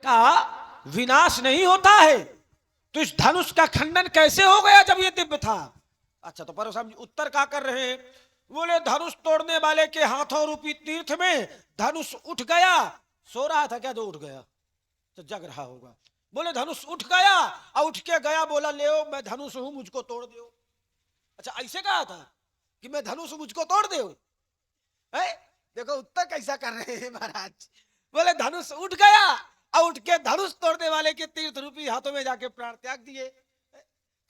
का विनाश नहीं होता है, तो इस धनुष का खंडन कैसे हो गया जब ये दिव्य था? अच्छा, तो परशुराम जी उत्तर क्या कर रहे हैं? बोले धनुष तोड़ने वाले के हाथों रूपी तीर्थ में धनुष उठ गया। सो रहा था क्या जो उठ गया? तो जग रहा होगा। बोले धनुष उठ गया और उठ के गया, बोला ले मैं धनुष हूं, मुझको तोड़ दो। अच्छा, ऐसे कहा था कि मैं धनुष मुझको तोड़ दो? देखो उत्तर कैसा कर रहे हैं महाराज। बोले धनुष उठ गया और उठ के धनुष तोड़ने वाले के तीर्थ रूपी हाथों में जाके प्राण त्याग दिए।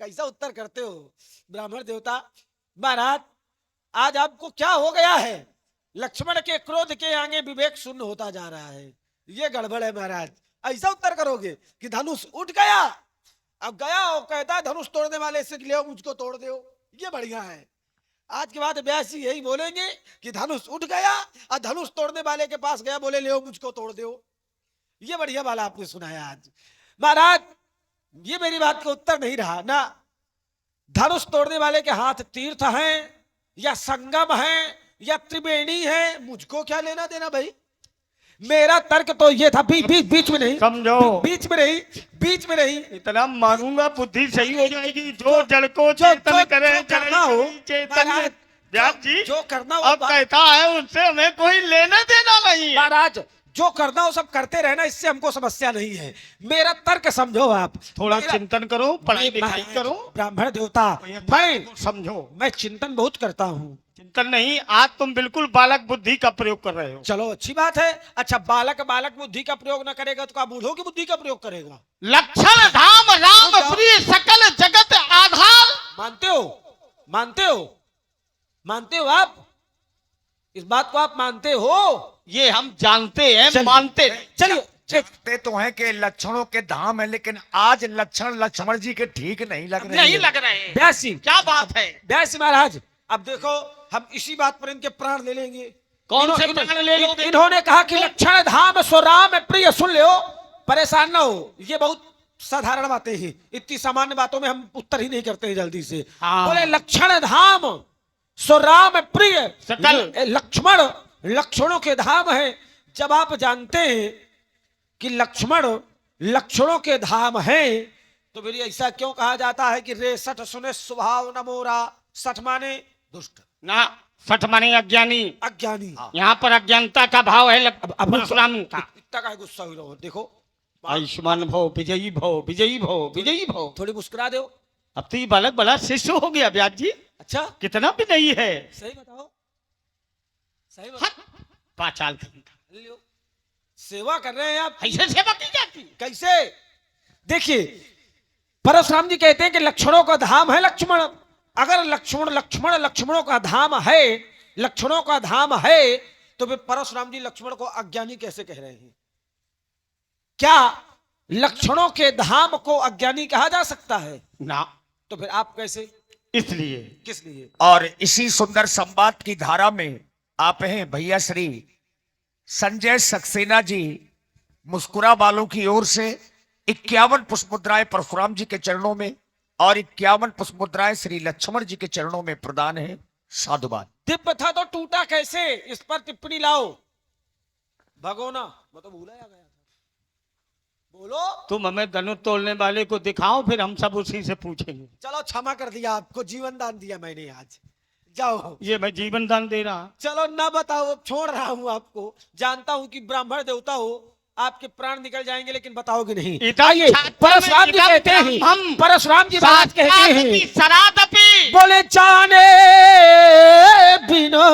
कैसा उत्तर करते हो ब्राह्मण देवता? महाराज आज आपको क्या हो गया है? लक्ष्मण के क्रोध के आगे विवेक शून्य होता जा रहा है, ये गड़बड़ है महाराज। ऐसा उत्तर करोगे कि धनुष उठ गया, अब गया और कहता है धनुष तोड़ने वाले से ले मुझको तोड़ दो, ये बढ़िया है। आज के बाद व्यास जी यही बोलेंगे कि धनुष उठ गया और धनुष तोड़ने वाले के पास गया, बोले ले मुझको तोड़ दो। ये बढ़िया वाला आपने सुनाया आज महाराज। ये मेरी बात का उत्तर नहीं रहा ना। धनुष तोड़ने वाले के हाथ तीर्थ हैं या संगम है या त्रिवेणी है, मुझको क्या लेना देना भाई? मेरा तर्क तो ये था, बीच में नहीं समझो, बीच में नहीं। इतना मारूंगा बुद्धि सही हो जाएगी। जो जड़ को चेतन करे, करना हो चेतन। व्यास जी जो करना हो, अब कहता है उनसे हमें कोई लेना देना नहीं है। महाराज जो करना हो सब करते रहना, इससे हमको समस्या नहीं है। मेरा तर्क समझो आप, थोड़ा चिंतन करो, पढ़ाई लिखाई करो। ब्राह्मण देवता मैं समझो, मैं चिंतन बहुत करता हूँ। चिंतन नहीं, आज तुम बिल्कुल बालक बुद्धि का प्रयोग कर रहे हो। चलो अच्छी बात है। अच्छा, बालक बुद्धि का प्रयोग न करेगा तो क्या बूढ़ों की बुद्धि का प्रयोग करेगा? लक्षण धाम राम प्रिय सकल जगत आधार। मानते हो आप? इस बात को आप मानते हो? ये हम जानते हैं, मानते। चलिए, देखते तो हैं कि लक्षणों के धाम है, लेकिन आज लक्षण लक्ष्मण जी के ठीक नहीं लग रहे। व्यास जी क्या बात है? व्यास महाराज अब देखो, हम इसी बात पर इनके प्राण ले लेंगे। कौन से प्राण ले लोगे? इन्होंने कहा कि लक्षण धाम सो राम प्रिय, सुन लो, परेशान ना हो। ये बहुत साधारण बातें हैं, इतनी सामान्य बातों में हम उत्तर ही नहीं करते हैं जल्दी से। बोले लक्षण धाम सो राम प्रिय, लक्ष्मण लक्षणों के धाम है। जब आप जानते हैं कि लक्ष्मण लक्षणों के धाम है, तो फिर ऐसा क्यों कहा जाता है कि रे सठ सुने स्वभाव न मोरा? सठ माने दुष्ट ना, सठ माने अज्ञानी। यहाँ पर अज्ञानता का भाव है। परशुराम का इतना का गुस्सा हुई रहो। देखो, आयुष्मान भव, विजयी भव, विजयी भव, विजयी भव। थोड़ी मुस्कुरा दो। अब तो ये बालक बड़ा शिष्य हो गया व्यास जी। अच्छा, कितना भी नहीं है। सही बताओ। पाचाल सेवा कर रहे हैं आप। ऐसे सेवा की जाती? कैसे? देखिए, परशुराम जी कहते हैं कि लक्षणों का धाम है लक्ष्मण। अगर लक्ष्मणों का धाम है, लक्षणों का धाम है, तो फिर परशुराम जी लक्ष्मण को अज्ञानी कैसे कह रहे हैं? क्या लक्षणों के धाम को अज्ञानी कहा जा सकता है? ना। तो फिर आप कैसे? इसलिए, किस लिए? और इसी सुंदर संवाद की धारा में आप हैं भैया श्री संजय सक्सेना जी मुस्कुरा वालों की ओर से 51 पुष्प मुद्राएं परशुराम जी के चरणों में और 51 पुष्प मुद्राएं श्री लक्ष्मण जी के चरणों में प्रदान है। साधुवाद। दिव्य था तो टूटा कैसे? इस पर टिप्पणी लाओ। भगोना मैं तो भूला गया था। बोलो। तुम हमें धनुष तोड़ने वाले को दिखाओ, फिर हम सब उसी से पूछेंगे। चलो, क्षमा कर दिया आपको, जीवन दान दिया मैंने आज। जाओ। ये मैं जीवन दान दे रहा। चलो ना बताओ, छोड़ रहा हूँ आपको। जानता हूँ कि ब्राह्मण देवता हो, आपके प्राण निकल जाएंगे, लेकिन बताओगे नहीं। परशुराम जी कहते हैं, परशुराम जी बात कहते हैं, सरादपि बोले जाने बिना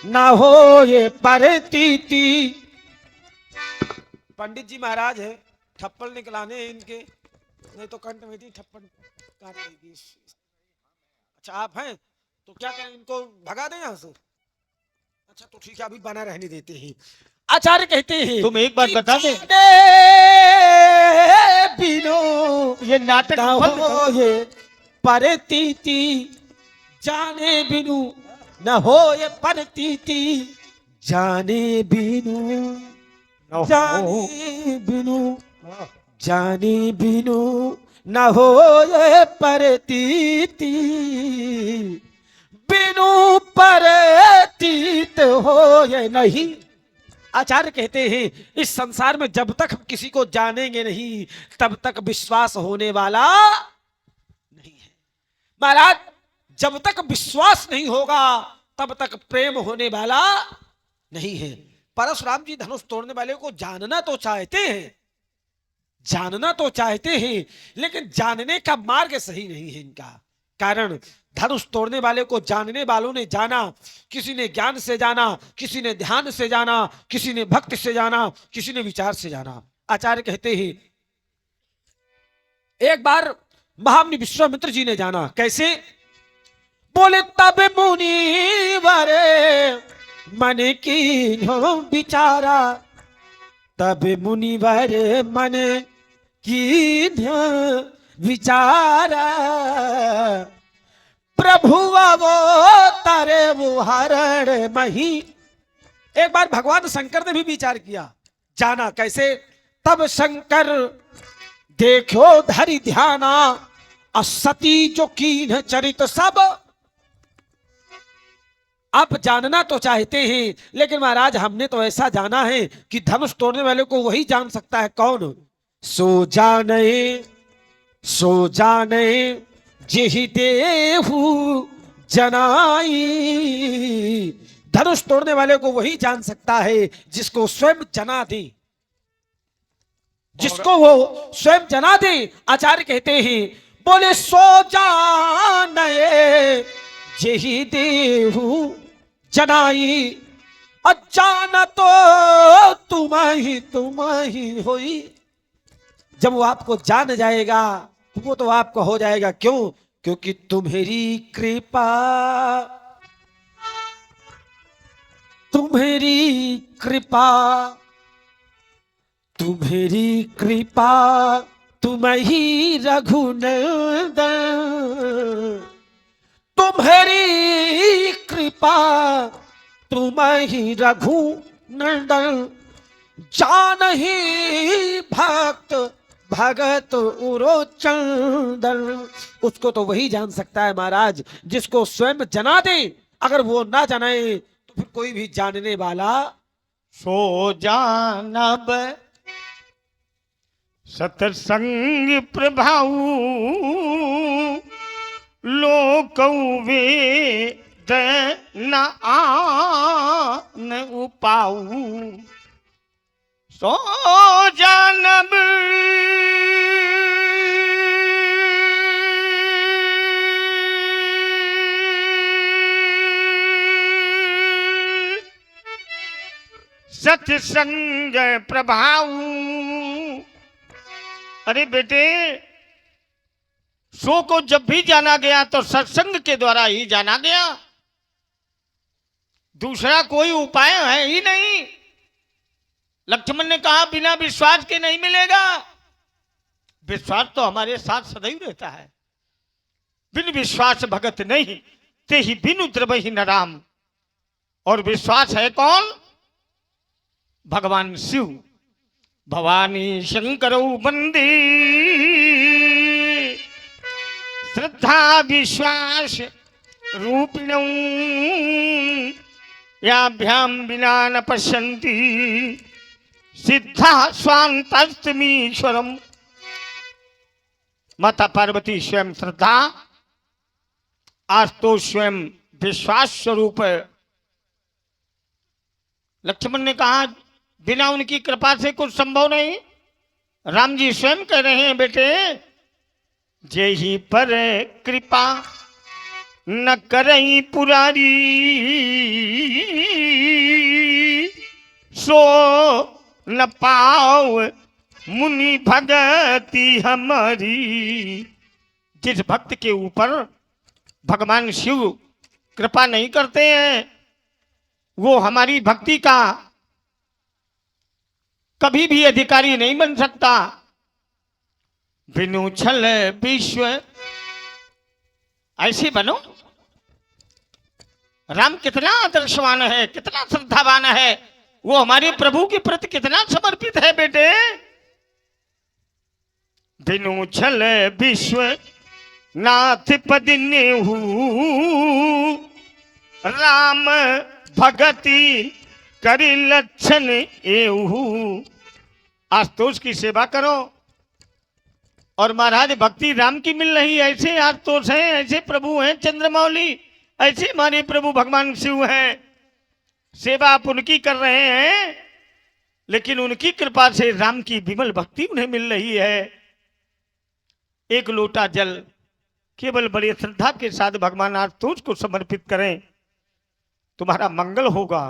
ना हो ये परतीति। पंडित जी महाराज है, थप्पड़ निकलाने हैं इनके, नहीं तो कंठ में थी थप्पड़ काट देगी। अच्छा, आप हैं तो क्या करें, इनको भगा दें यहाँ से? अच्छा तो ठीक है, अभी बना रहने देते हैं। आचार्य कहते हैं, तुम एक बात बता दे, बिनो ये नाटक हो ये परतीति, जाने बिनु न हो ये परतीति, जाने बिनु जाने बिनु न हो ये परतीति, बिनु परतीत हो ये नहीं आचार्य कहते हैं इस संसार में जब तक हम किसी को जानेंगे नहीं तब तक विश्वास होने वाला नहीं है। महाराज जब तक विश्वास नहीं होगा तब तक प्रेम होने वाला नहीं है। परशुराम जी धनुष तोड़ने वाले को जानना तो चाहते हैं, जानना तो चाहते हैं, लेकिन जानने का मार्ग सही नहीं है इनका। कारण धनुष तोड़ने वाले को जानने वालों ने जाना, किसी ने ज्ञान से जाना, किसी ने ध्यान से जाना, किसी ने भक्ति से जाना, किसी ने विचार से जाना। आचार्य कहते हैं एक बार महामुनि विश्वामित्र जी ने जाना। कैसे? बोले तब मुनिवर मन की विचारा, तब मुनिवर मन की विचारा, प्रभु वो तारे वो हरण मही। एक बार भगवान शंकर ने भी विचार किया, जाना। कैसे? तब शंकर देखो धरि ध्याना, असती जो कीन चरित सब। आप जानना तो चाहते हैं, लेकिन महाराज हमने तो ऐसा जाना है कि धनुष तोड़ने वाले को वही जान सकता है। कौन? सो जाने जेहि देहु जनाई। धनुष तोड़ने वाले को वही जान सकता है जिसको स्वयं जना दे, जिसको वो स्वयं जना दे। आचार्य कहते हैं बोले सो जाने जेहि देहु जनाई, अजान तो तुम ही होई। जब वो आपको जान जाएगा तो वो तो आपका हो जाएगा। क्यों? क्योंकि तुम्हारी कृपा, तुम्हारी कृपा, तुम्हारी कृपा, तुम ही रघुनंदन, तुम्हारी कृपा, तुम ही रघुनंदन, जान ही भक्त भगत उरो चंदन। उसको तो वही जान सकता है महाराज जिसको स्वयं जना दे। अगर वो ना जनाए तो फिर कोई भी जानने वाला। सो जानब सत्संग प्रभाऊ, लोक वेद न आन उपाऊ। सो जानब सत्संग प्रभाऊ। अरे बेटे, सो को जब भी जाना गया तो सत्संग के द्वारा ही जाना गया, दूसरा कोई उपाय है ही नहीं। लक्ष्मण ने कहा बिना विश्वास के नहीं मिलेगा। विश्वास तो हमारे साथ सदैव रहता है। बिन विश्वास भगत नहीं, ते ही बिनु द्रवहि न राम। और विश्वास है कौन? भगवान शिव। भवानी शंकर वंदे, श्रद्धा विश्वास रूपिणौ, याभ्याम बिना न पश्यन्ति सिद्धा स्वान्तस्तमीश्वरम। माता पार्वती स्वयं श्रद्धा, आज तो स्वयं विश्वास स्वरूप। लक्ष्मण ने कहा बिना उनकी कृपा से कुछ संभव नहीं। राम जी स्वयं कह रहे हैं बेटे, जेहि पर कृपा न करई पुरारी, सो न पाओ मुनि भगति हमारी। जिस भक्त के ऊपर भगवान शिव कृपा नहीं करते हैं वो हमारी भक्ति का कभी भी अधिकारी नहीं बन सकता। बिनु छल विश्व, ऐसे बनो। राम कितना आदर्शवान है, कितना श्रद्धावान है, वो हमारे प्रभु के प्रति कितना समर्पित है बेटे। बिनु छल विश्व नाथ पद नेहू, राम भगति करी लक्षण एहू। आशुतोष की सेवा करो। और महाराज भक्ति राम की मिल रही, ऐसे आशुतोष हैं, ऐसे प्रभु हैं चंद्रमौली, ऐसे हमारे प्रभु भगवान शिव हैं। सेवा आप उनकी कर रहे हैं, लेकिन उनकी कृपा से राम की विमल भक्ति उन्हें मिल रही है। एक लोटा जल केवल बड़ी श्रद्धा के साथ भगवान आशुतोष को समर्पित करें, तुम्हारा मंगल होगा।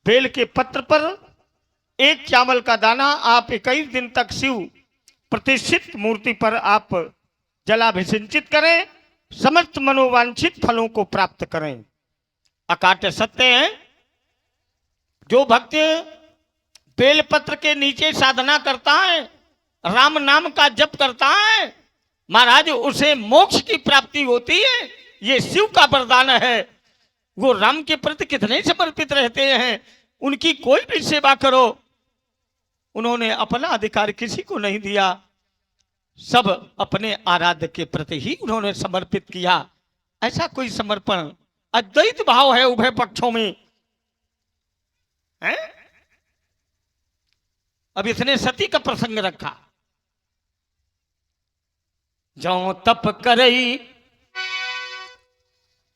बेल के पत्र पर एक चावल का दाना आप 21 दिन तक शिव प्रतिष्ठित मूर्ति पर आप जलाभिषिंचित करें, समस्त मनोवांछित फलों को प्राप्त करें। अकाट्य सत्य है, जो भक्त बेलपत्र के नीचे साधना करता है, राम नाम का जप करता है, महाराज उसे मोक्ष की प्राप्ति होती है। ये शिव का वरदान है। वो राम के प्रति कितने समर्पित रहते हैं, उनकी कोई भी सेवा करो। उन्होंने अपना अधिकार किसी को नहीं दिया, सब अपने आराध्य के प्रति ही उन्होंने समर्पित किया। ऐसा कोई समर्पण, अद्वैत भाव है उभय पक्षों में है? अब इसने सती का प्रसंग रखा। जो तप करई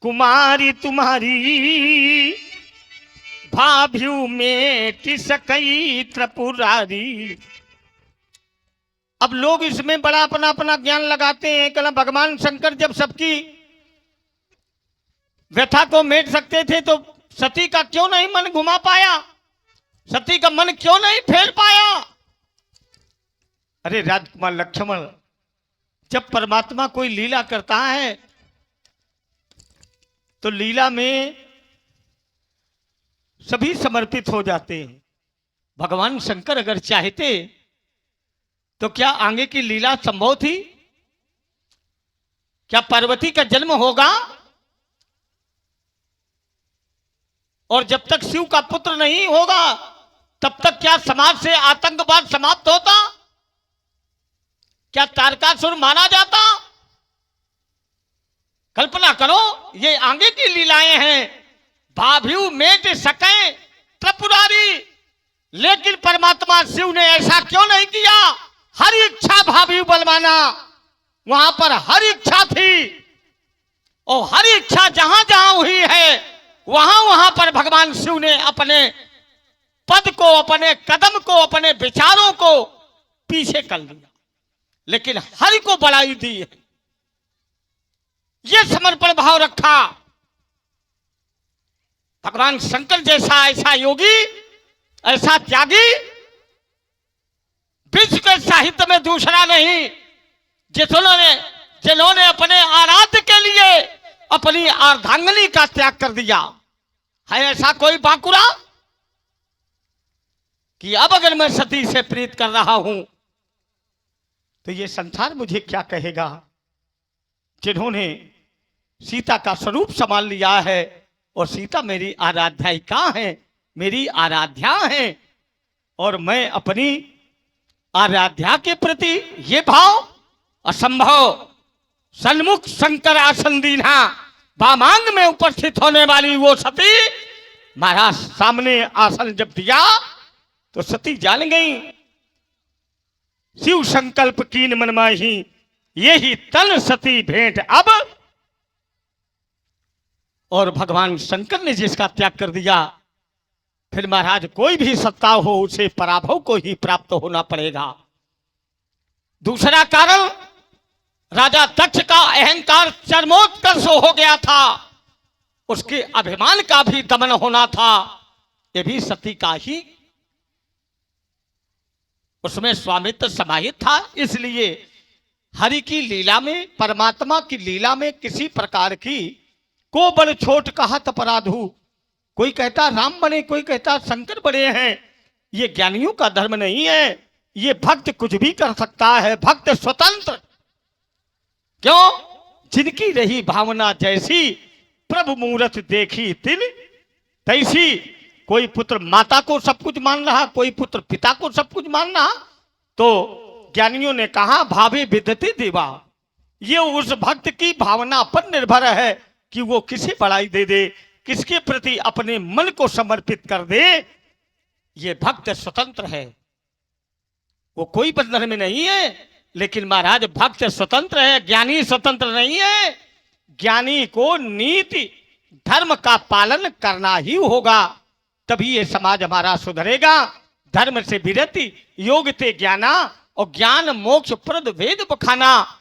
कुमारी तुम्हारी, भाभ्यू में सकई त्रिपुरारी। अब लोग इसमें बड़ा अपना अपना ज्ञान लगाते हैं। कहना भगवान शंकर जब सबकी व्यथा को मेट सकते थे तो सती का क्यों नहीं मन घुमा पाया, सती का मन क्यों नहीं फेर पाया। अरे राजकुमार लक्ष्मण, जब परमात्मा कोई लीला करता है तो लीला में सभी समर्पित हो जाते हैं। भगवान शंकर अगर चाहते तो क्या आगे की लीला संभव थी? क्या पार्वती का जन्म होगा? और जब तक शिव का पुत्र नहीं होगा तब तक क्या समाज से आतंकवाद समाप्त होता? क्या तारकासुर माना जाता? कल्पना करो, ये आगे की लीलाएं हैं। भाभ्यू मेट सके त्रिपुरारी, लेकिन परमात्मा शिव ने ऐसा क्यों नहीं किया? हर इच्छा भाभ्यू बलवाना, वहां पर हर इच्छा थी, और हर इच्छा जहां जहां हुई है वहां वहां पर भगवान शिव ने अपने पद को, अपने कदम को, अपने विचारों को पीछे कर लिया, लेकिन हरि को बढ़ाई दी है। यह समर्पण भाव रखा। भगवान शंकर जैसा ऐसा योगी, ऐसा त्यागी विश्व के साहित्य में दूसरा नहीं, जिन्होंने अपने आराध्य के लिए अपनी अर्धांगिनी का त्याग कर दिया। है ऐसा कोई बांकुरा कि अब अगर मैं सती से प्रीत कर रहा हूं तो ये संसार मुझे क्या कहेगा? जिन्होंने सीता का स्वरूप संभाल लिया है, और सीता मेरी आराध्यायिका है, मेरी आराध्या है, और मैं अपनी आराध्या के प्रति ये भाव असंभव। सन्मुख शंकर आसन दीना, वामांग में उपस्थित होने वाली वो सती, महाराज सामने आसन जब दिया तो सती जान गई। शिव संकल्प कीन मन माही, यही तन सती भेंट अब। और भगवान शंकर ने जिसका त्याग कर दिया, फिर महाराज कोई भी सत्ता हो उसे पराभव को ही प्राप्त होना पड़ेगा। दूसरा कारण, राजा दक्ष का अहंकार चरमोत्कर्ष हो गया था, उसके अभिमान का भी दमन होना था। यह भी सती का ही उसमें स्वामित्व समाहित था। इसलिए हरि की लीला में, परमात्मा की लीला में किसी प्रकार की को बड़ छोट कहत अपराधु, कोई कहता राम बने, कोई कहता शंकर बने हैं, ये ज्ञानियों का धर्म नहीं है। ये भक्त कुछ भी कर सकता है, भक्त स्वतंत्र। क्यों? जिनकी रही भावना जैसी, प्रभु मूरत देखी तिल तैसी। कोई पुत्र माता को सब कुछ मान रहा, कोई पुत्र पिता को सब कुछ मान रहा, तो ज्ञानियों ने कहा भावे विदते देवा। ये उस भक्त की भावना पर निर्भर है कि वो किसे बड़ाई दे दे, किसके प्रति अपने मन को समर्पित कर दे, ये भक्त स्वतंत्र है। वो कोई बंधन में नहीं है। लेकिन महाराज भक्त स्वतंत्र है, ज्ञानी स्वतंत्र नहीं है। ज्ञानी को नीति धर्म का पालन करना ही होगा, तभी ये समाज हमारा सुधरेगा। धर्म से विरति योग ते ज्ञाना, और ज्ञान मोक्ष प्रद वेद बखाना।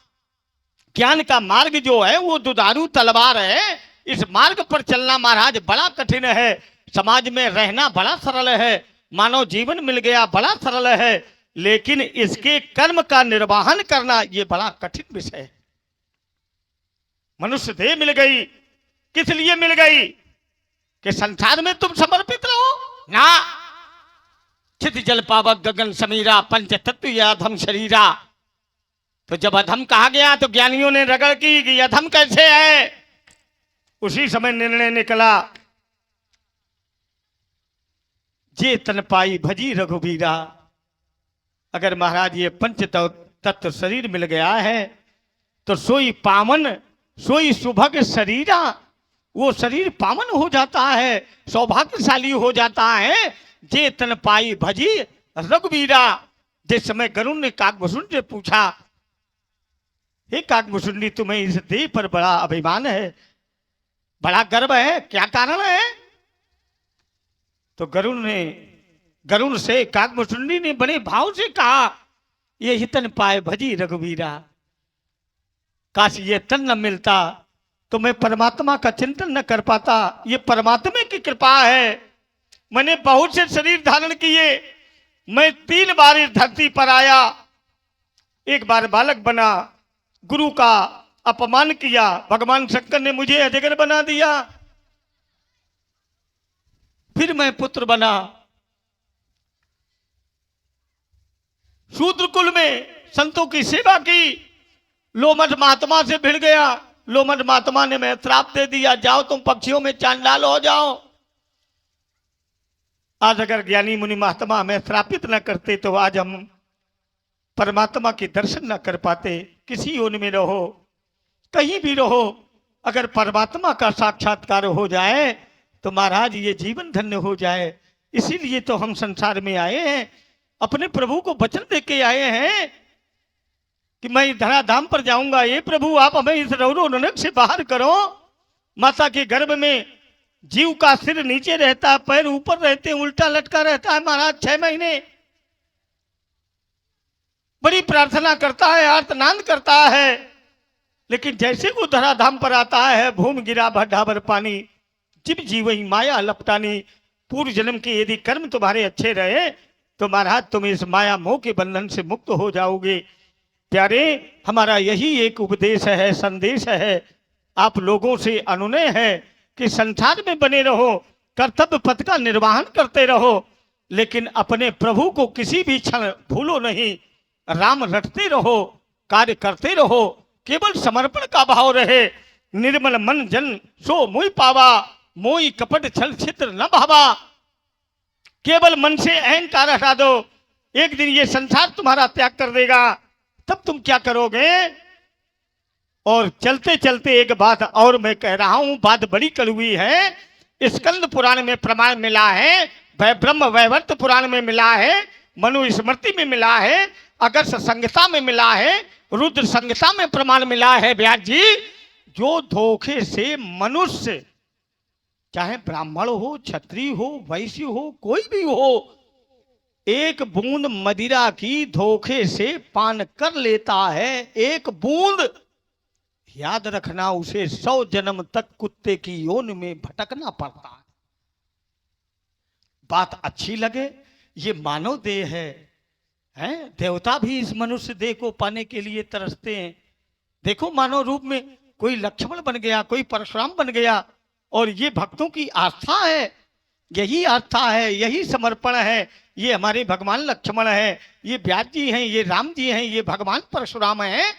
ज्ञान का मार्ग जो है वो दुधारू तलवार है। इस मार्ग पर चलना महाराज बड़ा कठिन है। समाज में रहना बड़ा सरल है, मानव जीवन मिल गया बड़ा सरल है, लेकिन इसके कर्म का निर्वहन करना ये बड़ा कठिन विषय है। मनुष्य देह मिल गई, किस लिए मिल गई? कि संसार में तुम समर्पित रहो ना। चित जल पावक गगन समीरा, पंच तत्व या अधम शरीरा। तो जब अधम कहा गया तो ज्ञानियों ने रगड़ की कि अधम कैसे है। उसी समय निर्णय निकला, जे तन पाई भजी रघुबीरा। अगर महाराज ये पंच तत्व शरीर मिल गया है तो सोई पावन सोई सुभग शरीरा। वो शरीर पावन हो जाता है, सौभाग्यशाली हो जाता है। जे तन पाई भजी रघुबीरा। जिस समय गरुड़ ने काकभूषण से पूछा, हे काकभूषणी तुम्हें इस देह पर बड़ा अभिमान है, बड़ा गर्व है, क्या कारण है? तो गरुड़ से काकभूषणी ने बड़े भाव से कहा, ये ही तन पाए भजी रघुबीरा। काश ये तन न मिलता तो मैं परमात्मा का चिंतन न कर पाता। ये परमात्मा की कृपा है। मैंने बहुत से शरीर धारण किए, मैं 3 बार इस धरती पर आया। एक बार बालक बना, गुरु का अपमान किया, भगवान शंकर ने मुझे अजगर बना दिया। फिर मैं पुत्र बना, शूद्र कुल में संतों की सेवा की। लोमठ महात्मा से भिड़ गया, लोमठ महात्मा ने मैं श्राप दे दिया, जाओ तुम पक्षियों में चांडाल हो जाओ। आज अगर ज्ञानी मुनि महात्मा हमें श्रापित न करते तो आज हम परमात्मा के दर्शन न कर पाते। किसी योनि में रहो, कहीं भी रहो, अगर परमात्मा का साक्षात्कार हो जाए तो महाराज ये जीवन धन्य हो जाए। इसीलिए तो हम संसार में आए हैं, अपने प्रभु को वचन दे के आए हैं कि मैं धराधाम पर जाऊंगा। ये प्रभु आप हमें इस रौरो नरक से बाहर करो। माता के गर्भ में जीव का सिर नीचे रहता है, पैर ऊपर रहते हैं, उल्टा लटका रहता है महाराज 6 महीने। बड़ी प्रार्थना करता है, आर्तनाद करता है, लेकिन जैसे वो धराधाम पर आता है, भूमि गिरा भड्ढाभर पानी, जिब जीवही माया लपटानी। पूर्व जन्म के यदि कर्म तुम्हारे अच्छे रहे तो महाराज तुम इस माया मोह के बंधन से मुक्त हो जाओगे। प्यारे, हमारा यही एक उपदेश है, संदेश है, आप लोगों से अनुनय है कि संसार में बने रहो, कर्तव्य पथ का निर्वहन करते रहो, लेकिन अपने प्रभु को किसी भी क्षण भूलो नहीं। राम रटते रहो, कार्य करते रहो, केवल समर्पण का भाव रहे। निर्मल मन जन सो मोहि पावा, मोहि कपट छल छिद्र न भावा। केवल मन से अहंकार हटा दो, एक दिन ये संसार तुम्हारा त्याग कर देगा, तब तुम क्या करोगे? और चलते चलते एक बात और मैं कह रहा हूं, बात बड़ी कड़वी है। स्कंद पुराण में प्रमाण मिला है, ब्रह्म वैवर्त पुराण में मिला है, मनुस्मृति में मिला है, अगस्त संहिता में मिला है, रुद्र संहिता में प्रमाण मिला है। व्यास जी, जो धोखे से मनुष्य, चाहे ब्राह्मण हो, क्षत्रिय हो, वैश्य हो, कोई भी हो, एक बूंद मदिरा की धोखे से पान कर लेता है, एक बूंद, याद रखना उसे 100 जन्म तक कुत्ते की योनि में भटकना पड़ता है। बात अच्छी लगे, ये मानव देह है, देवता भी इस मनुष्य देह को पाने के लिए तरसते हैं। देखो मानव रूप में कोई लक्ष्मण बन गया, कोई परशुराम बन गया, और ये भक्तों की आस्था है, यही आस्था है, यही समर्पण है। ये हमारे भगवान लक्ष्मण है, ये व्यास जी हैं, ये राम जी हैं, ये भगवान परशुराम हैं।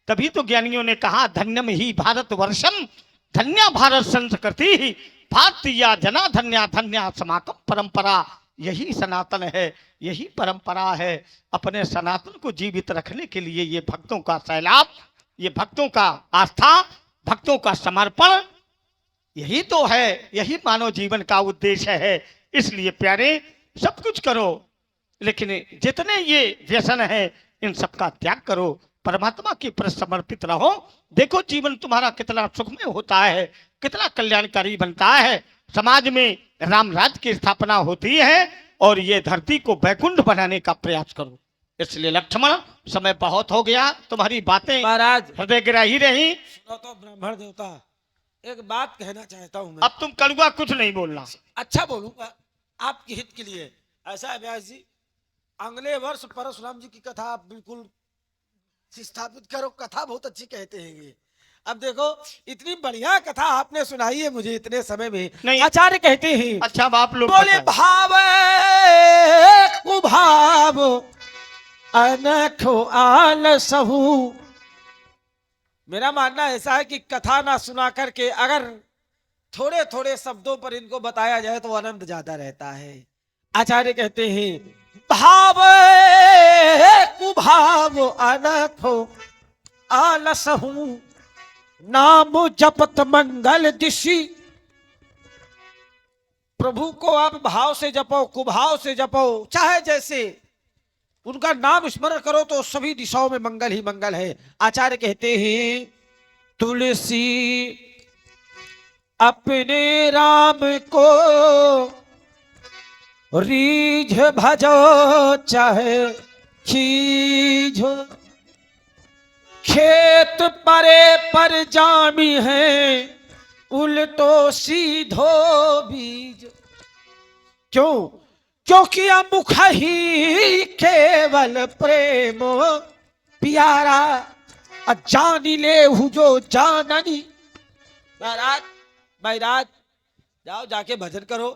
तभी तो ज्ञानियों ने कहा, धन्यम ही भारत वर्षम, धन्या भारत संस्कृति, भारतीय जना धन्या धन्या समाकम परंपरा। यही सनातन है, यही परंपरा है। अपने सनातन को जीवित रखने के लिए ये भक्तों का सैलाब, ये भक्तों का आस्था, भक्तों का समर्पण, यही तो है, यही मानव जीवन का उद्देश्य है। इसलिए प्यारे, सब कुछ करो, लेकिन जितने ये व्यसन है इन सबका त्याग करो, परमात्मा के प्रति समर्पित रहो। देखो जीवन तुम्हारा कितना सुखमय होता है, कितना कल्याणकारी बनता है। समाज में राम राज्य की स्थापना होती है और ये धरती को वैकुंठ बनाने का प्रयास करो। इसलिए लक्ष्मण, समय बहुत हो गया, तुम्हारी बातें महाराज हृदय ग्राही रही। सुनो तो ब्राह्मण देवता, एक बात कहना चाहता हूं मैं। अब तुम कड़वा कुछ नहीं बोलना। अच्छा बोलूंगा आपके हित के लिए। ऐसा है व्यास जी, अगले वर्ष परशुराम जी की कथा आप बिल्कुल स्थापित करो। कथा बहुत अच्छी कहते हैं ये। अब देखो, इतनी बढ़िया कथा आपने सुनाई है मुझे इतने समय में। नहीं। आचार्य कहते हैं, अच्छा बाप लोग बोले बताएं। भाव कुभाव अनखो आलसहु। मेरा मानना ऐसा है कि कथा ना सुना करके अगर थोड़े थोड़े शब्दों पर इनको बताया जाए तो आनंद ज्यादा रहता है। आचार्य कहते हैं, भाव कुभाव अनखो आलसहु, नाम जपत मंगल दिशि। प्रभु को आप भाव से जपो, कुभाव से जपो, चाहे जैसे उनका नाम स्मरण करो तो सभी दिशाओं में मंगल ही मंगल है। आचार्य कहते हैं, तुलसी अपने राम को रीझ भजो, चाहे खीझो, खेत परे पर जामी है, उल्टो सीधो बीज। क्यों? क्योंकि अमुख ही केवल प्रेम प्यारा, जानी ले जो जाननी। महाराज, महाराज जाओ जाके भजन करो।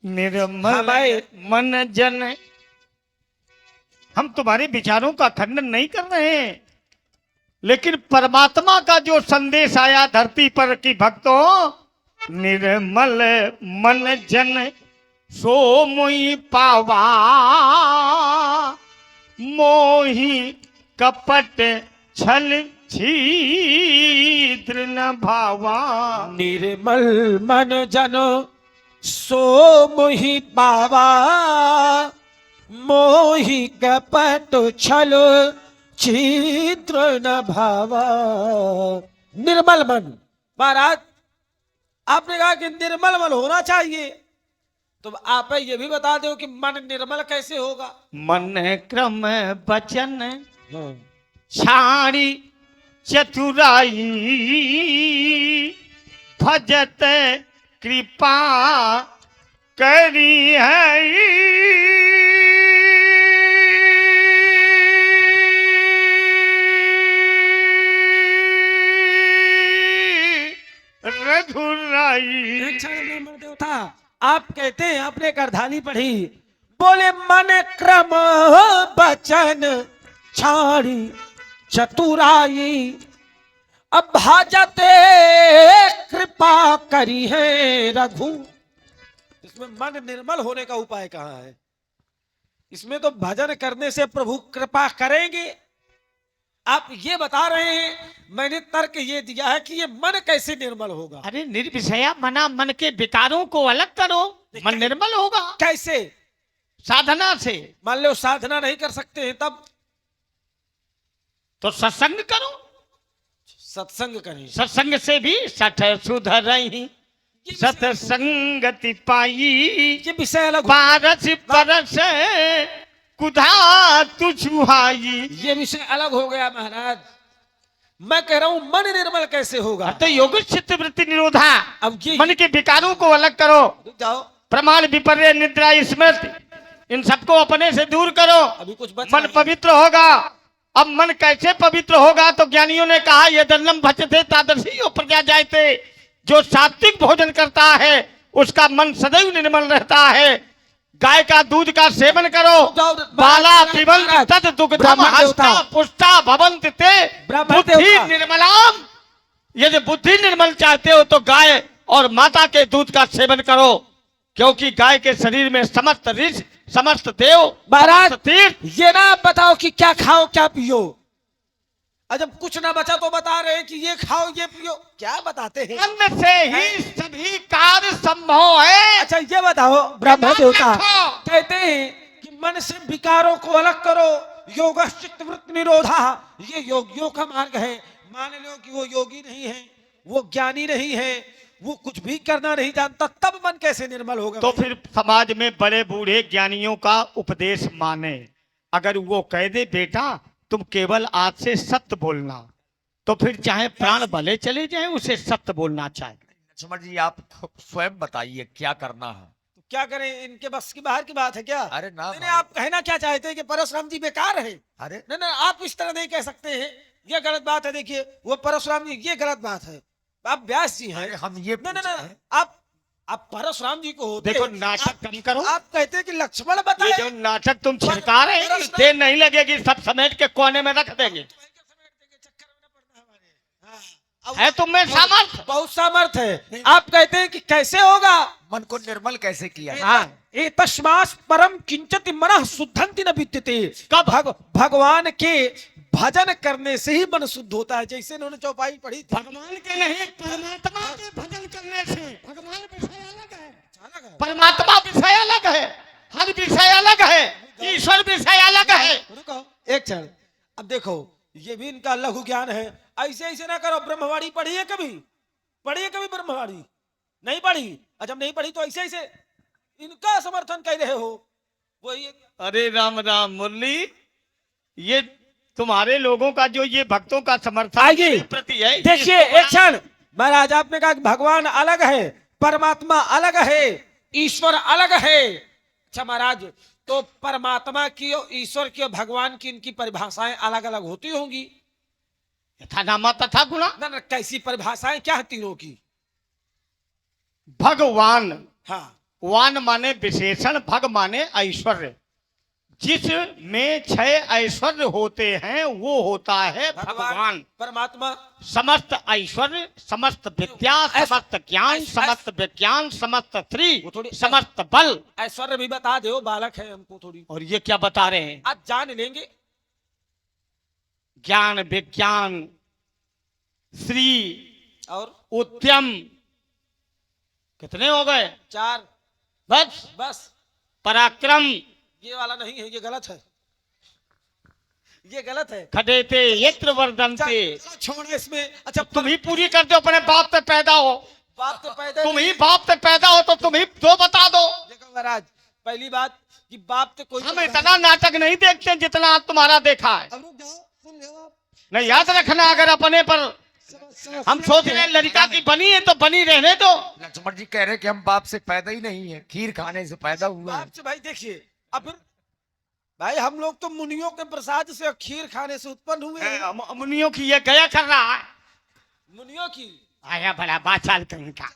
निर्मल हमारे मन जन, हम तुम्हारे विचारों का खंडन नहीं कर रहे हैं, लेकिन परमात्मा का जो संदेश आया धरती पर कि भक्तों, निर्मल मन जन सो मोहि पावा, मोहि कपट छल छिद्र न भावा। निर्मल मन जन सो मोहि पावा, मोहि कपट छल छिद्र न भावा। निर्मल मन। महाराज, आपने कहा कि निर्मल मन होना चाहिए, तो आप ये भी बता दो कि मन निर्मल कैसे होगा। मन क्रम बचन छाड़ी चतुराई, भजत कृपा करी है। रघुराई। ब्राह्मण देवता, आप कहते हैं, आपने करधानी पढ़ी, बोले मन क्रम बचन छाड़ी चतुराई, अब भाजते कृपा करी है रघु। इसमें मन निर्मल होने का उपाय कहाँ है? इसमें तो भजन करने से प्रभु कृपा करेंगे। आप ये बता रहे हैं, मैंने तर्क ये दिया है कि ये मन कैसे निर्मल होगा। अरे निर्विषया मना, मन के विकारों को अलग करो, मन निर्मल होगा। कैसे? साधना से। मान लो साधना नहीं कर सकते हैं, तब तो सत्संग करो, सत्संग करें। सत्संग से भी सठ सुधरही, सत्संगति पाई, ये विषय अलग। पारस परस कुधा तुझुहाई। ये विषय अलग हो गया महाराज। मैं कह रहा हूं मन निर्मल कैसे होगा। तो योग चित्त वृत्ति निरोधा। अब ये मन के विकारों को अलग करो, रुक जाओ, प्रमाण विपर्य निद्रा स्मृति, इन सबको अपने से दूर करो, अभी कुछ बच मन पवित्र होगा। अब मन कैसे पवित्र होगा? तो ज्ञानियों ने कहा, ये दन्नम भजते तादर्शी प्रजा जायते। जो सात्विक भोजन करता है उसका मन सदैव निर्मल रहता है। गाय का दूध का सेवन करो, बाला पिबंत तद दुग्धम हस्ता पुष्टा भवन्त ते बुद्धि निर्मलाम। यदि बुद्धि निर्मल चाहते हो तो गाय और माता के दूध का सेवन करो, क्योंकि गाय के शरीर में समस्त ऋषि, समस्त देव, महाराज समस्त तीर्थ। ये ना बताओ कि क्या खाओ क्या पियो। जब कुछ ना बचा तो बता रहे हैं कि ये खाओ ये पियो, क्या बताते हैं? अन्न से ही सभी कार्य संभव है। अच्छा ये बताओ, ब्रह्म देवता रखो। कहते हैं कि मन से विकारों को अलग करो, योग चित्त वृत्ति निरोधा, ये योगियों का मार्ग है। मान लो कि वो योगी नहीं है, वो ज्ञानी नहीं है, वो कुछ भी करना नहीं जानता, तब मन कैसे निर्मल होगा? तो फिर समाज में बड़े बूढ़े ज्ञानियों का उपदेश माने। अगर वो कह दे बेटा तुम केवल आज से सत्य बोलना, तो फिर चाहे प्राण भले चले जाए उसे सत्य बोलना चाहिए। लक्ष्मण जी आप स्वयं बताइए क्या करना है? तो क्या करें, इनके बस की बाहर की बात है क्या? अरे ना नहीं, आप कहना क्या चाहते हैं कि परशुराम जी बेकार है? अरे नहीं नहीं, आप इस तरह नहीं कह सकते हैं, ये गलत बात है। देखिए वो परशुराम जी, ये गलत बात है। आप व्यास जी हैं। अरे हम ये नहीं नहीं पूछ रहे नहीं, हैं। आप परशुराम जी को होते देखो नाटक कम करो। आप कहते हैं कि लक्ष्मण ये बताए। जो नाटक तुम छिड़का रहे हैं देर नहीं लगेगी, सब समेट के कोने में रख देंगे। है तुम में सामर्थ? बहुत सामर्थ्य है। आप कहते हैं कि कैसे होगा? मन को निर्मल कैसे किया जाए? हाँ। ए तस्मात् परम किंचित मनः शुद्धंति न विद्यते। कब भगवान के भजन करने से ही मन शुद्ध होता है। जैसे इन्होंने चौपाई पढ़ी थी, भगवान के नहीं परमात्मा के भजन करने से। भगवान विषय अलग है, अलग है। परमात्मा विषय अलग है, हर विषय अलग है, ईश्वर विषय अलग है। रुको एक क्षण, अब देखो ये भी इनका लघु ज्ञान है। ऐसे ऐसे ना करो। ब्रह्मवाणी पढ़ी है कभी? पढ़ी है कभी ब्रह्मवाणी? नहीं पढ़ी। जब नहीं पढ़ी तो ऐसे ऐसे इनका समर्थन कर रहे हो। वही अरे राम राम मुरली, ये तुम्हारे लोगों का जो ये भक्तों का समर्थन आइए। इसके प्रति है। देखिए एक क्षण, महाराज आपने कहा कि भगवान अलग है, परमात्मा अलग है, ईश्वर अलग है। अच्छा महाराज, तो परमात्मा की और ईश्वर की और भगवान की इनकी परिभाषाएं अलग अलग होती होंगी। यथा नामा तथा गुणा। ना ना, कैसी परिभाषाएं क्या है तीनों की? भगवान, हाँ, वान माने विशेषण, भग माने ऐश्वर्य। जिसमें 6 ऐश्वर्य होते हैं वो होता है भगवान। परमात्मा समस्त ऐश्वर्य, समस्त विद्या, समस्त ज्ञान, समस्त विज्ञान, समस्त श्री, वो थोड़ी- समस्त बल। ऐश्वर्य भी बता दो, बालक है हमको थोड़ी। और ये क्या बता रहे हैं? आज जान लेंगे। ज्ञान, विज्ञान, श्री और उद्यम, कितने हो गए? 4 बस। बस। पराक्रम, ये वाला नहीं है, ये गलत है, ये गलत है। खडेते यत्र वर्धन्ते। चलो छोड़ इसमें। अच्छा तुम ही पूरी कर दो, अपने बाप से पैदा हो, बाप तो पैदा तुम ही बाप से पैदा हो तो तुम ही दो बता दो। देखो महाराज, पहली बात कि बाप तो कोई हम इतना नाटक नहीं देखते जितना आज तुम्हारा देखा है। अब रुक जाओ, सुन लो आप। नहीं, याद रखना, अगर अपने पर हम सोच रहे हैं लड़का की बनी है तो बनी रहने दो। लक्ष्मण जी कह रहे कि हम बाप से पैदा ही नहीं है, खीर खाने से पैदा हुआ है। बाप से भाई देखिए, अब फिर भाई हम लोग तो मुनियों के प्रसाद से और खीर खाने से उत्पन्न हुए हैं। मुनियों की ये गया कर रहा है। मुनियों की आया बड़ा बाचाल कहीं का।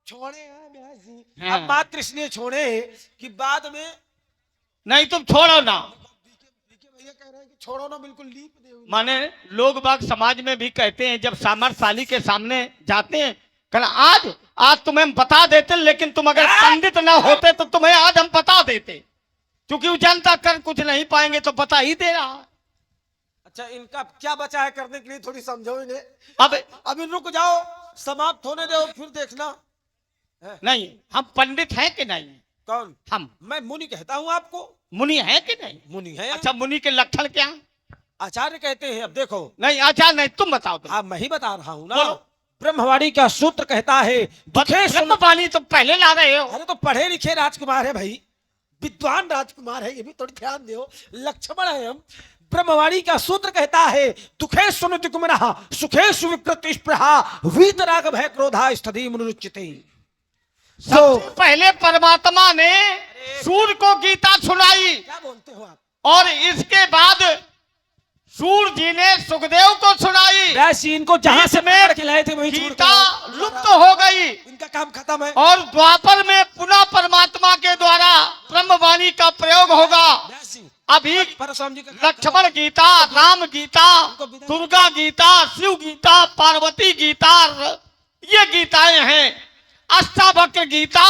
छोड़े हैं व्यास जी। हाँ। अब मात्र इसलिए छोड़े कि बाद में नहीं तुम छोड़ो ना। भैया कह रहे हैं कि छोड़ो ना, बिल्कुल लीप दे। माने लोग बाग समाज में भी कहते हैं, जब सामर्थशाली के सामने जाते हैं, कहना आज तुम्हें बता देते, लेकिन तुम अगर पंडित ना होते तो तुम्हें आज हम बता देते, क्योंकि वो जनता कर कुछ नहीं पाएंगे तो बता ही दे रहा। अच्छा इनका क्या बचा है करने के लिए, थोड़ी समझो इन्हें। अब अभी रुक जाओ, समाप्त होने दो, फिर देखना। नहीं, हम पंडित हैं कि नहीं? कौन? हम। मैं मुनि कहता हूँ आपको। मुनि है कि नहीं? मुनि है। अच्छा, मुनि के लक्षण क्या? आचार्य कहते हैं। अब देखो, नहीं आचार्य नहीं, तुम बताओ। तुम मैं ही बता रहा हूँ ना। बोलो। ब्रह्मवाणी का सूत्र कहता है, ब्रह्मवाणी तो पहले ला रहे हो। अरे तो पढ़े लिखे राजकुमार है भाई, विद्वान राजकुमार है, ये भी थोड़ी ध्यान दो। लक्ष्मण है हम। ब्रह्मवाणी का सूत्र कहता है, दुखे सुनति कुमनः सुखेषु विकृति स्पृहा वीतराग भय क्रोधा स्थि मुनुच्यते। सबसे पहले परमात्मा ने सूर्य को गीता सुनाई। क्या बोलते हो आप? और इसके बाद सूर्य जी ने सुखदेव को सुनाई। वैसे इनको जहां से पकड़ के लाए थे वहीं छोड़ गीता लुप्त हो गई, इनका काम खत्म है। और द्वापर में पुनः परमात्मा के द्वारा ब्रह्मवाणी का प्रयोग होगा। अभी परशुराम जी का लक्ष्मण गीता, राम गीता, दुर्गा गीता, शिव गीता, पार्वती गीता, ये गीताएं हैं। अष्टावक्र गीता,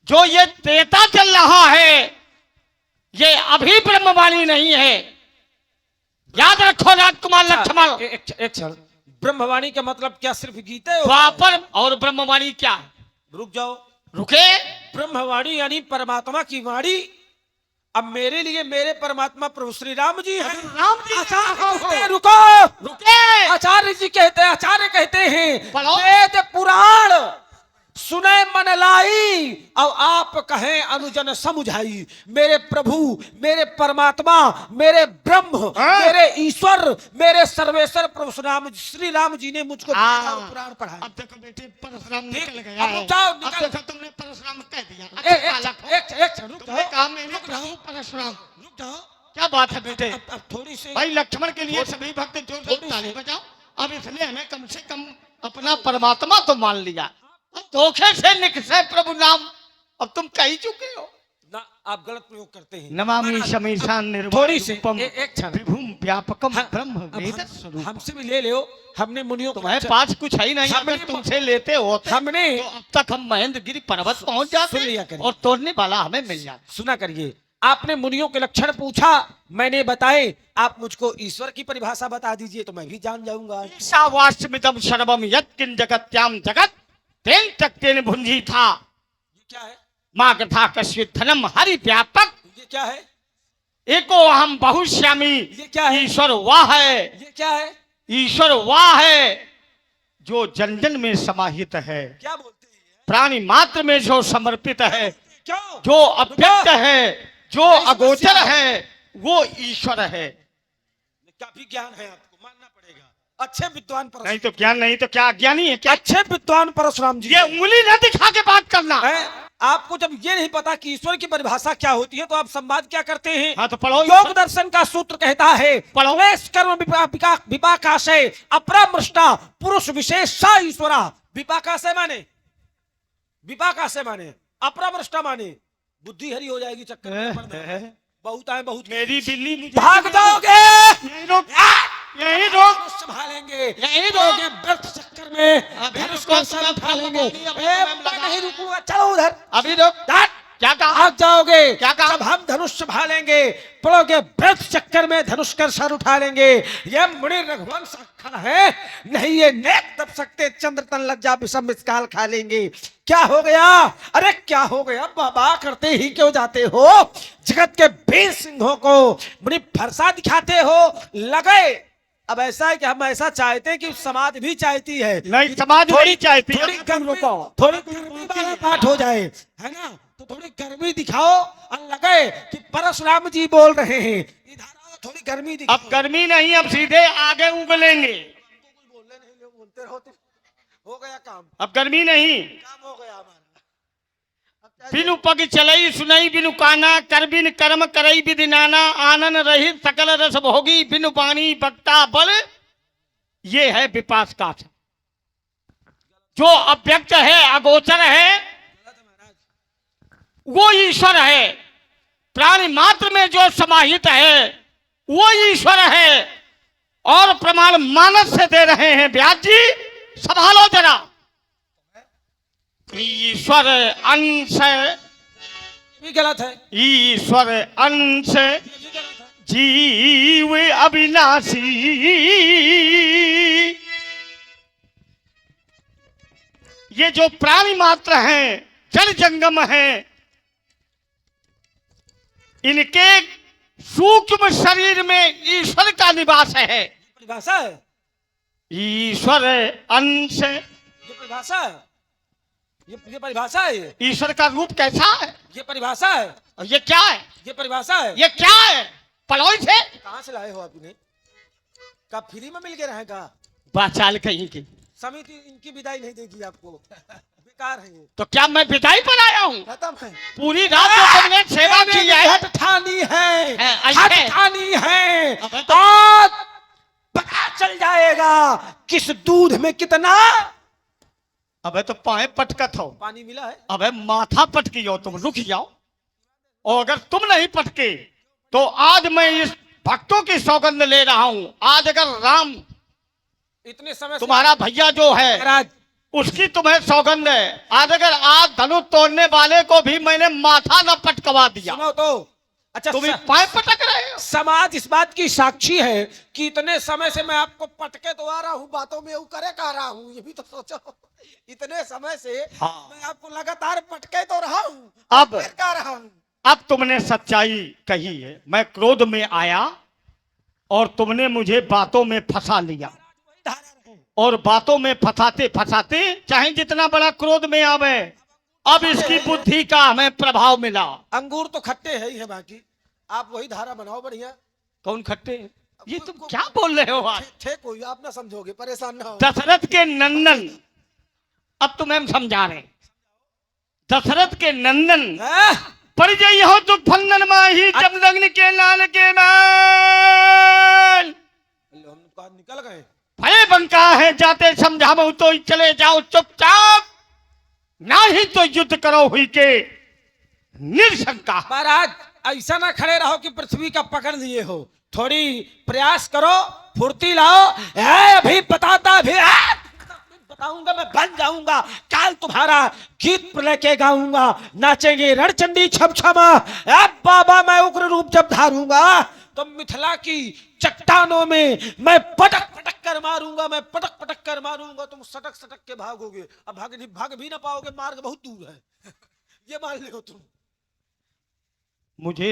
जो ये त्रेता चल रहा है, ये अभी ब्रह्मवाणी नहीं है। याद रखो राजकुमार लक्ष्मण। एक क्षण, ब्रह्मवाणी का मतलब क्या सिर्फ गीता है? द्वापर और ब्रह्मवाणी क्या है? रुक जाओ, रुके। ब्रह्मवाणी यानी परमात्मा की वाणी। अब मेरे लिए मेरे परमात्मा प्रभु श्री राम जी हैं। राम जी आचार्य हो। कहते हैं, रुको, रुके। आचार्य जी कहते हैं, आचार्य कहते हैं, पढ़ो। वेद पुराण सुने मन लाई, और आप कहें अनुजन समुझाई। मेरे प्रभु, मेरे परमात्मा, मेरे ब्रह्म, हाँ। मेरे ईश्वर, मेरे सर्वेश्वर प्रभु श्री राम जी ने मुझको पुराण पढ़ाया। अब देखो बेटे, परशुराम ठीक, निकल गया अब है। रुक जाओ, अब निकल। देखो तुमने परशुराम कह दिया। एक रुक तुमने जाओ, कहा मैंने रुक जाओ, प्रभु परशुराम। रुक जाओ। क्या बात है बेटे? अब थोड़ी सी भाई लक्ष्मण के लिए सभी भक्त जोर से ताली बजाओ। अब इसने हमें कम से कम अपना परमात्मा तो मान लिया, अब धोखे से निकसे प्रभु नाम अब तुम कह ही चुके हो ना, आप गलत प्रयोग करते हैं। नमामि शमीशान निर्वाण थोड़ी सी रूपम एक क्षण, विभुम व्यापकम हाँ, ब्रह्म अब वेद हम- स्वरूप। हमसे भी ले लो, हमने मुनियों को तुम्हारे पास कुछ है ही नहीं, हमने- अगर तुमसे लेते हो हमने तो अब तक हम महेंद्रगिरी पर्वत पहुंच सुन लिया जाते करिए। और तोड़ने वाला हमें मिल जाता। सुना करिए, आपने मुनियों के लक्षण पूछा, मैंने बताए, आप मुझको ईश्वर की परिभाषा बता दीजिए तो मैं भी जान जाऊंगा। ईशावास्यमिदं सर्वम यत्किं जगत्याम जगत तेन तक्तेन भुंजी था ये क्या है? माँ कथा कश्चित् धनम हरि व्यापक ये क्या है? एको अहम बहुश्यामी। ये क्या है? ईश्वर वह है, ये क्या है? ईश्वर वह है जो जन जन में समाहित है, क्या बोलते हैं? प्राणी मात्र में जो समर्पित है, क्यों? जो अव्यक्त है, जो यही समस्या अगोचर है। है, वो ईश्वर है। काफी ज्ञान है, आपको मानना पड़ेगा। अच्छे विद्वान नहीं परशुराम, तो ज्ञान नहीं तो क्या अज्ञानी है क्या? अच्छे विद्वान परशुराम जी ये उंगली न दिखा के बात करना। है। आपको जब ये नहीं पता कि ईश्वर की परिभाषा क्या होती है, तो आप संवाद क्या करते हैं? हाँ तो पढ़ो। योग दर्शन का सूत्र कहता है, पढ़ो। क्लेश कर्म विपाकाशय अपरामृष्टा पुरुष विशेष सा ईश्वरा। विपाकाशय माने, विपाकाशय माने अपरामृष्टा माने बुद्धि हरी हो जाएगी चक्कर में पड़ जाओगे। बहुत आए, बहुत मेरी बिल्ली मुझे भाग जाओगे, यही रोक, यही रोक। धनुष संभालेंगे, यही जाओगे व्यर्थ चक्कर में, अभी धनुष रुको, का सर तुम्हें उठा लेंगे। अभी मैं नहीं रुकूंगा, चलो उधर। अभी रोक। हट! क्या कहा? भाग जाओगे, क्या कहा? जब हम धनुष संभालेंगे, पड़ोगे व्यर्थ चक्कर में, धनुष कर सर उठा लेंगे। यह मुनि रघुवंश अखा है, नहीं ये नेक दब सकते, चंद्र तन लज्जा विषम मिसकाल खा लेंगे। क्या हो गया? अरे क्या हो गया बाबा, करते ही क्यों जाते हो? जगत के वीर सिंहों को मुनि फरसा दिखाते हो, लगे। अब ऐसा है कि हम ऐसा चाहते हैं कि समाज भी चाहती है, नहीं, समाज नहीं चाहती। थोड़ी गर्मी, थोड़ी गर्मी वाला पाठ हो जाए, है ना? तो थोड़ी गर्मी दिखाओ और लगे कि परशुराम जी बोल रहे हैं। इधर आओ, थोड़ी गर्मी दिखाओ। अब गर्मी नहीं, अब सीधे आगे उगलेंगे। कोई बोलने नहीं, लोग बोलते रहो तो हो गया काम, अब गर्मी नहीं। काम हो गया हमारा। अब बिनु पग चलई सुनई बिनु काना, कर बिन कर्म करई विधि नाना, आनंद रहित सकल रस भोगी, बिनु पानी बक्ता बल। ये है विपास। जो अव्यक्त है, अगोचर है, वो ईश्वर है। प्राणी मात्र में जो समाहित है, वो ईश्वर है। और प्रमाण मानस से दे रहे हैं। व्यास जी संभालो जरा। ईश्वर अंश, भी गलत है, ईश्वर अंश, ये भी गलत है। जीव अविनाशी। ये जो प्राणी मात्र हैं, जल जंगम हैं, इनके सूक्ष्म शरीर में ईश्वर का निवास है। परिभाषा है, ईश्वर अंश, ये परिभाषा है, ये परिभाषा है, ये ईश्वर का रूप कैसा है? ये परिभाषा है, और ये क्या है? ये परिभाषा है। ये क्या है? पढ़ो से कहाँ से लाए हो आप इन्हें? कब फ्री में मिल के रहेगा? बाचाल कहीं की। समिति इनकी विदाई नहीं देगी आपको, बेकार है ये, तो क्या मैं विदाई पर आया हूँ? खत्म है। पूरी रात जो तुमने सेवा की है। हट ठानी है, है, हट ऐसे। ठानी है। अबे तो- आज पता चल जाएगा किस दूध में कितना अबे तो पाए पटकत हो। पानी मिला है। अबे माथा पटकी हो, तुम रुक जाओ। और अगर तुम नहीं पटके तो आज मैं इस भक्तों की सौगंध ले रहा हूं। आज अगर राम इतने समय से तुम्हारा भैया जो है महाराज, उसकी तुम्हें सौगंध है। आज अगर आज धनुष तोड़ने वाले को भी मैंने माथा न पटकवा दिया सुनो तो, अच्छा, तुम पाए पटक रहे हो। समाज इस बात की साक्षी है कि इतने समय से मैं आपको पटके तो आ रहा हूँ, बातों में करे कह रहा हूँ, ये भी तो सोचो। इतने समय से हाँ। मैं आपको लगातार पटके तो रहा हूँ, अब फिर कह रहा हूँ। अब तुमने सच्चाई कही है। मैं क्रोध में आया और तुमने मुझे बातों में फंसा लिया, और बातों में फंसाते फंसाते चाहे जितना बड़ा क्रोध में आवे, अब इसकी बुद्धि का हमें प्रभाव मिला। अंगूर तो खट्टे है ही है, बाकी आप वही धारा बनाओ बढ़िया। कौन खट्टे? ये तुम क्या बोल रहे हो आज? थे कोई, आप ना समझोगे, परेशान ना हो। दशरथ के नंदन, अब तुम्हें हम समझा रहे हैं। दशरथ के नंदन हैं? पर जई हो तो फंदन माही जब लग्न के लाल के मान हम तो निकल गए। भले बंका है जाते समझाओ तो चले जाओ चुपचाप, ना ही तो युद्ध करो हुई के निरशंका। महाराज ऐसा ना खड़े रहो कि पृथ्वी का पकड़ लिए हो, थोड़ी प्रयास करो, फुर्ती लाओ। अभी बताता भी बताऊंगा, मैं बन जाऊंगा, काल तुम्हारा गीत लेके गाऊंगा, नाचेंगे रणचंडी छम छमा। बाबा मैं उग्र रूप जब धारूंगा तो मिथिला की चट्टानों में मैं पटक पटक कर मारूंगा, मैं पटक पटक कर मारूंगा, तुम सटक सटक के भागोगे। अब भाग भी ना पाओगे, मार्ग बहुत दूर है। ये मान लो तुम। मुझे